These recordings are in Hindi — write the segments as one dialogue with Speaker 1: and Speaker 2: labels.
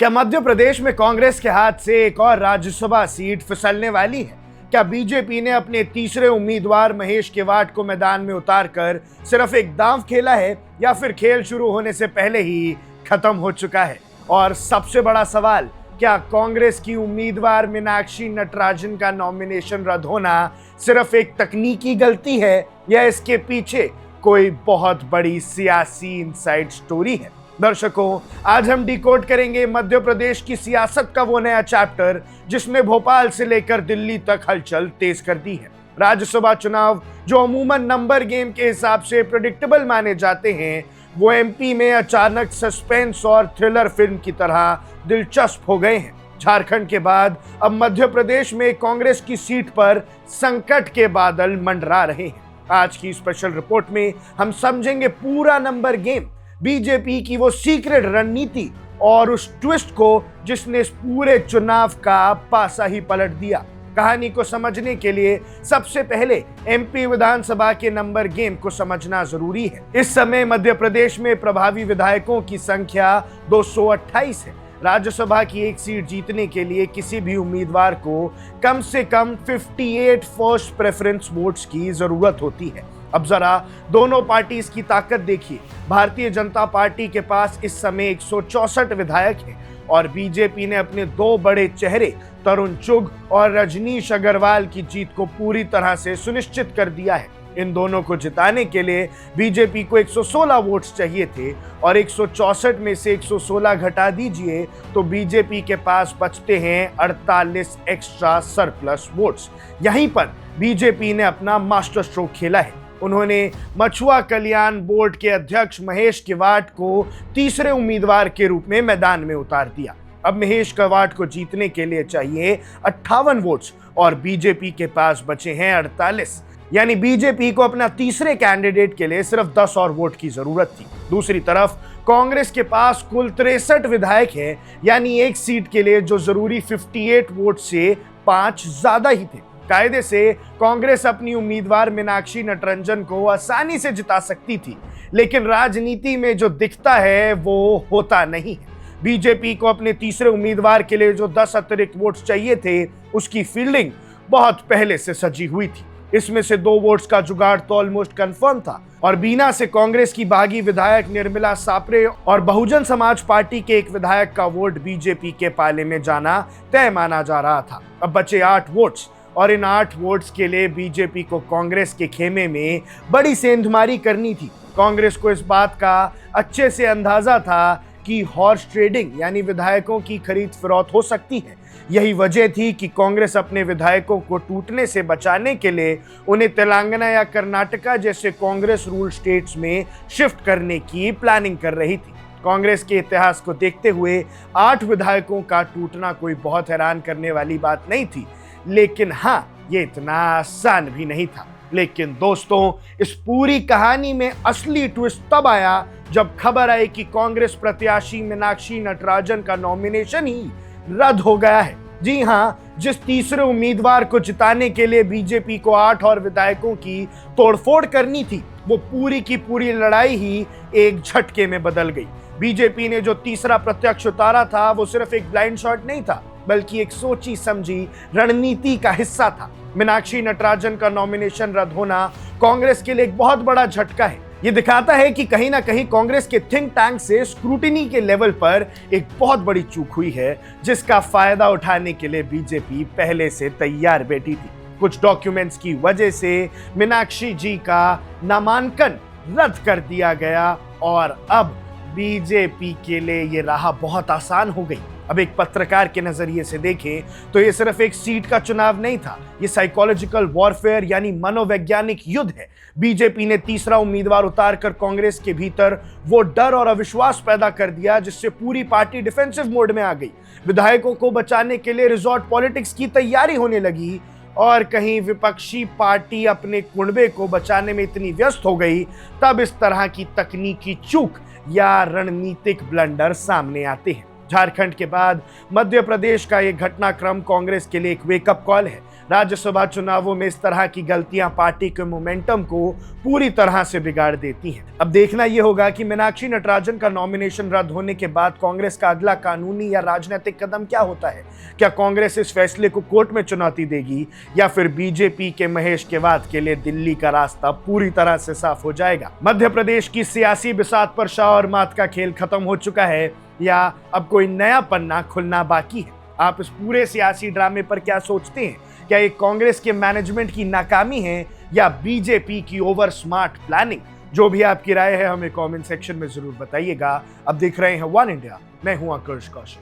Speaker 1: क्या मध्य प्रदेश में कांग्रेस के हाथ से एक और राज्यसभा सीट फिसलने वाली है? क्या बीजेपी ने अपने तीसरे उम्मीदवार महेश केवाट को मैदान में उतारकर सिर्फ एक दांव खेला है या फिर खेल शुरू होने से पहले ही खत्म हो चुका है? और सबसे बड़ा सवाल, क्या कांग्रेस की उम्मीदवार मीनाक्षी नटराजन का नॉमिनेशन रद्द होना सिर्फ एक तकनीकी गलती है या इसके पीछे कोई बहुत बड़ी सियासी इनसाइड स्टोरी है? दर्शकों, आज हम डिकोड करेंगे मध्य प्रदेश की सियासत का वो नया चैप्टर जिसने भोपाल से लेकर दिल्ली तक हलचल तेज कर दी है। राज्यसभा चुनाव जो अमूमन नंबर गेम के हिसाब से प्रेडिक्टेबल माने जाते हैं, वो एमपी में अचानक सस्पेंस और थ्रिलर फिल्म की तरह दिलचस्प हो गए हैं। झारखंड के बाद अब मध्य प्रदेश में कांग्रेस की सीट पर संकट के बादल मंडरा रहे हैं। आज की स्पेशल रिपोर्ट में हम समझेंगे पूरा नंबर गेम, बीजेपी की वो सीक्रेट रणनीति और उस ट्विस्ट को जिसने इस पूरे चुनाव का पासा ही पलट दिया। कहानी को समझने के लिए सबसे पहले एमपी विधानसभा के नंबर गेम को समझना जरूरी है। इस समय मध्य प्रदेश में प्रभावी विधायकों की संख्या 228 है। राज्यसभा की एक सीट जीतने के लिए किसी भी उम्मीदवार को कम से कम 58 फर्स्ट प्रेफरेंस वोट्स की जरूरत होती है। अब जरा दोनों पार्टीज की ताकत देखिए। भारतीय जनता पार्टी के पास इस समय 164 विधायक हैं और बीजेपी ने अपने दो बड़े चेहरे तरुण चुग और रजनीश अग्रवाल की जीत को पूरी तरह से सुनिश्चित कर दिया है। इन दोनों को जिताने के लिए बीजेपी को 116 वोट्स चाहिए थे और 164 में से 116 घटा दीजिए तो बीजेपी के पास बचते हैं 48 एक्स्ट्रा सरप्लस वोट्स। यहीं पर बीजेपी ने अपना मास्टर स्ट्रोक खेला है। उन्होंने मछुआ कल्याण बोर्ड के अध्यक्ष महेश केवाट को तीसरे उम्मीदवार के रूप में मैदान में उतार दिया। अब महेश केवाट को जीतने के लिए चाहिए 58 वोट्स और बीजेपी के पास बचे हैं 48, यानी बीजेपी को अपना तीसरे कैंडिडेट के लिए सिर्फ 10 और वोट की जरूरत थी। दूसरी तरफ कांग्रेस के पास कुल 63 विधायक हैं, यानी एक सीट के लिए जो जरूरी 58 वोट से 5 ज्यादा ही थे। कायदे से कांग्रेस अपनी उम्मीदवार मीनाक्षी नटराजन को आसानी से जिता सकती थी, लेकिन राजनीति में जो दिखता है वो होता नहीं है। बीजेपी को अपने तीसरे उम्मीदवार के लिए जो 10 अतिरिक्त वोट्स चाहिए थे, उसकी फील्डिंग बहुत पहले से सजी हुई थी। इसमें से 2 वोट्स का जुगाड़ तो ऑलमोस्ट कंफर्म था और बीना से कांग्रेस की बागी विधायक निर्मला सापरे और बहुजन समाज पार्टी के एक विधायक का वोट बीजेपी के पाले में जाना तय माना जा रहा था। अब बचे 8 वोट्स और इन 8 वोट्स के लिए बीजेपी को कांग्रेस के खेमे में बड़ी सेंधमारी करनी थी। कांग्रेस को इस बात का अच्छे से अंदाजा था कि हॉर्स ट्रेडिंग यानी विधायकों की खरीद फरोख्त हो सकती है। यही वजह थी कि कांग्रेस अपने विधायकों को टूटने से बचाने के लिए उन्हें तेलंगाना या कर्नाटका जैसे कांग्रेस रूल स्टेट्स में शिफ्ट करने की प्लानिंग कर रही थी। कांग्रेस के इतिहास को देखते हुए 8 विधायकों का टूटना कोई बहुत हैरान करने वाली बात नहीं थी, लेकिन हाँ, ये इतना आसान भी नहीं था। लेकिन दोस्तों, इस पूरी कहानी में असली ट्विस्ट तब आया जब खबर आई कि कांग्रेस प्रत्याशी मीनाक्षी नटराजन का नॉमिनेशन ही रद्द हो गया है। जी हाँ, जिस तीसरे उम्मीदवार को जिताने के लिए बीजेपी को 8 और विधायकों की तोड़फोड़ करनी थी, वो पूरी की पूरी लड़ाई ही एक झटके में बदल गई। बीजेपी ने जो तीसरा प्रत्यक्ष उतारा था, वो सिर्फ एक ब्लाइंड शॉट नहीं था, बल्कि एक सोची समझी रणनीति का हिस्सा था। मीनाक्षी नटराजन का नॉमिनेशन रद्द होना कांग्रेस के लिए एक बहुत बड़ा झटका है। ये दिखाता है कि कहीं ना कहीं कांग्रेस के थिंक टैंक से स्क्रूटिनी के लेवल पर एक बहुत बड़ी चूक हुई है, जिसका फायदा उठाने के लिए बीजेपी पहले से तैयार बैठी थी। कुछ डॉक्यूमेंट्स की वजह से मीनाक्षी जी का नामांकन रद्द कर दिया गया और अब बीजेपी के लिए ये राह बहुत आसान हो गई। अब एक पत्रकार के नजरिए से देखें तो ये सिर्फ एक सीट का चुनाव नहीं था, ये साइकोलॉजिकल वॉरफेयर यानी मनोवैज्ञानिक युद्ध है। बीजेपी ने तीसरा उम्मीदवार उतारकर कांग्रेस के भीतर वो डर और अविश्वास पैदा कर दिया जिससे पूरी पार्टी डिफेंसिव मोड में आ गई। विधायकों को बचाने के लिए रिजॉर्ट पॉलिटिक्स की तैयारी होने लगी और कहीं विपक्षी पार्टी अपने कुनबे को बचाने में इतनी व्यस्त हो गई, तब इस तरह की तकनीकी चूक या रणनीतिक ब्लंडर सामने आते हैं। झारखंड के बाद मध्य प्रदेश का ये घटनाक्रम कांग्रेस के लिए एक वेकअप कॉल है। राज्यसभा चुनावों में इस तरह की गलतियां पार्टी के मोमेंटम को पूरी तरह से बिगाड़ देती हैं। अब देखना यह होगा कि मीनाक्षी नटराजन का नॉमिनेशन रद्द होने के बाद कांग्रेस का अगला कानूनी या राजनीतिक कदम क्या होता है। क्या कांग्रेस इस फैसले को कोर्ट में चुनौती देगी या फिर बीजेपी के महेश केवात के लिए दिल्ली का रास्ता पूरी तरह से साफ हो जाएगा। मध्य प्रदेश की सियासी बिसात पर शाह और मात का खेल खत्म हो चुका है या अब कोई नया पन्ना खुलना बाकी है। आप इस पूरे सियासी ड्रामे पर क्या सोचते हैं? क्या ये कांग्रेस के मैनेजमेंट की नाकामी है या बीजेपी की ओवर स्मार्ट प्लानिंग? जो भी आपकी राय है हमें कमेंट सेक्शन में जरूर बताइएगा। अब देख रहे हैं वन इंडिया, मैं हूं आकर्ष Kaushik.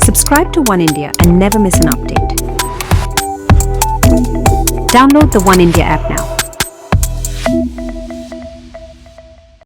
Speaker 2: Subscribe to One India and never miss an update. Download the One India app now.